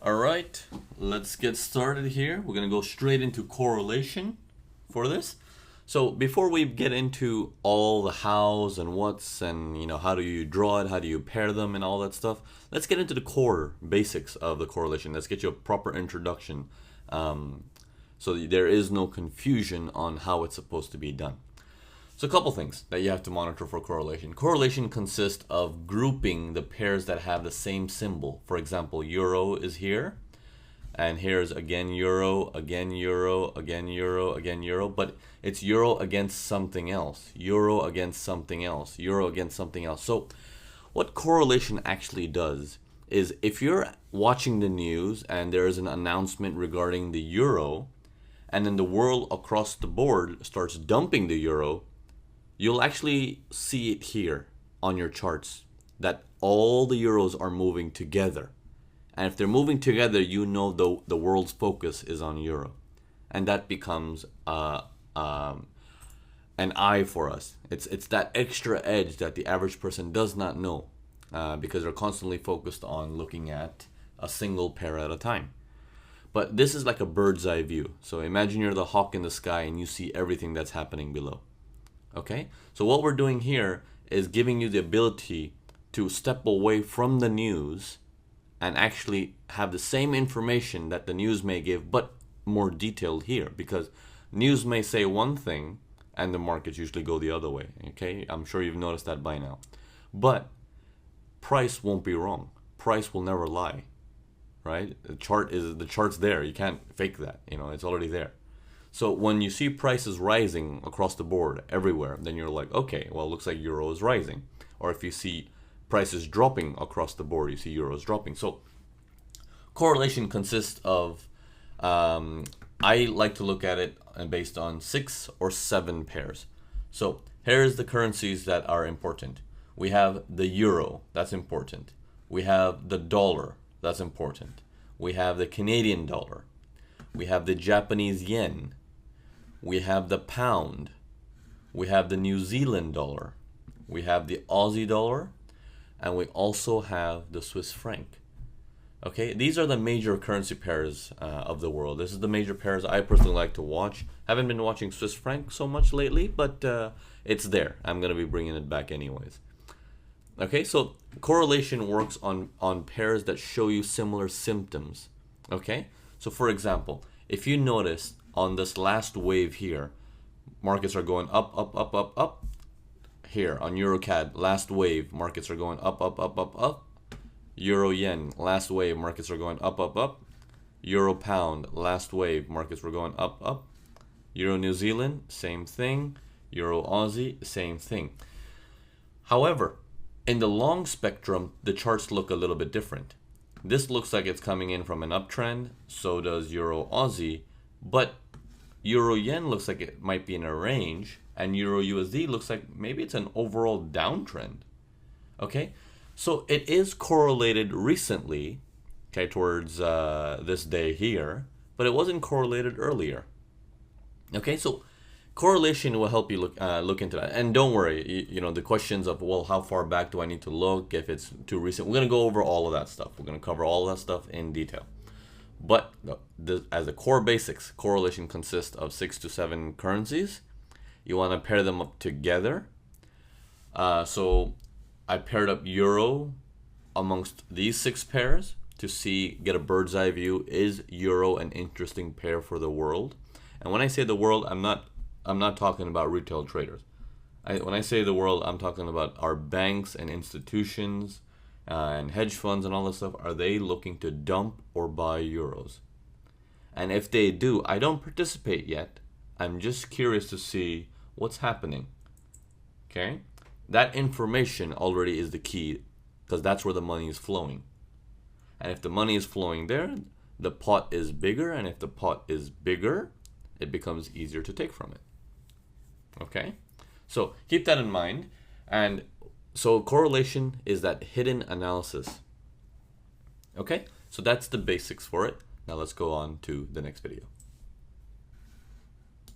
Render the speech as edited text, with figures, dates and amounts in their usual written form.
All right, let's get started here. We're going to go straight into correlation for this. So before we get into all the hows and whats and how do you draw it, how do you pair them and all that stuff, let's get into the core basics of the correlation. Let's get you a proper introduction so that there is no confusion on how it's supposed to be done. So a couple things that you have to monitor for correlation. Correlation consists of grouping the pairs that have the same symbol. For example, euro is here, and here's again euro, again euro, again euro, again euro, but it's euro against something else, euro against something else, euro against something else. So what correlation actually does is if you're watching the news and there is an announcement regarding the euro, and then the world across the board starts dumping the euro, you'll actually see it here on your charts that all the euros are moving together. And if they're moving together, you know the world's focus is on euro. And that becomes an eye for us. It's that extra edge that the average person does not know because they're constantly focused on looking at a single pair at a time. But this is like a bird's eye view. So imagine you're the hawk in the sky and you see everything that's happening below. Okay, so what we're doing here is giving you the ability to step away from the news and actually have the same information that the news may give, but more detailed here, because news may say one thing and the markets usually go the other way. Okay, I'm sure you've noticed that by now. But price won't be wrong. Price will never lie, right? The chart's there. You can't fake that. It's already there. So when you see prices rising across the board everywhere, then you're like, okay, well, it looks like euro is rising. Or if you see prices dropping across the board, you see euros dropping. So correlation consists of, I like to look at it based on 6 or 7 pairs. So here's the currencies that are important. We have the euro, that's important. We have the dollar, that's important. We have the Canadian dollar. We have the Japanese yen. We have the pound. We have the New Zealand dollar. We have the Aussie dollar. And we also have the Swiss franc. Okay, these are the major currency pairs of the world. This is the major pairs I personally like to watch. Haven't been watching Swiss franc so much lately, but it's there. I'm going to be bringing it back anyways. Okay, so correlation works on pairs that show you similar symptoms. Okay, so for example, if you notice on this last wave here, markets are going up, up, up, up, up. Here on EuroCAD, last wave, markets are going up, up, up, up, up. Euro yen, last wave, markets are going up, up, up. Euro pound, last wave, markets were going up, up. Euro New Zealand, same thing. Euro Aussie, same thing. However, in the long spectrum, the charts look a little bit different. This looks like it's coming in from an uptrend, so does Euro Aussie, but Euro Yen looks like it might be in a range, and Euro USD looks like maybe it's an overall downtrend. Okay, so it is correlated recently, okay, towards this day here, but it wasn't correlated earlier. Okay, so correlation will help you look into that. And don't worry, the questions of, well, how far back do I need to look if it's too recent? We're going to go over all of that stuff. We're going to cover all of that stuff in detail. But as a core basics, correlation consists of 6 to 7 currencies. You want to pair them up together. So I paired up euro amongst these 6 pairs to get a bird's eye view. Is euro an interesting pair for the world? And when I say the world, I'm not talking about retail traders. When I say the world, I'm talking about our banks and institutions and hedge funds and all this stuff. Are they looking to dump or buy euros? And if they do, I don't participate yet. I'm just curious to see what's happening. Okay? That information already is the key, because that's where the money is flowing. And if the money is flowing there, the pot is bigger. And if the pot is bigger, it becomes easier to take from it. Okay? So keep that in mind. And so correlation is that hidden analysis. Okay? So that's the basics for it. Now let's go on to the next video.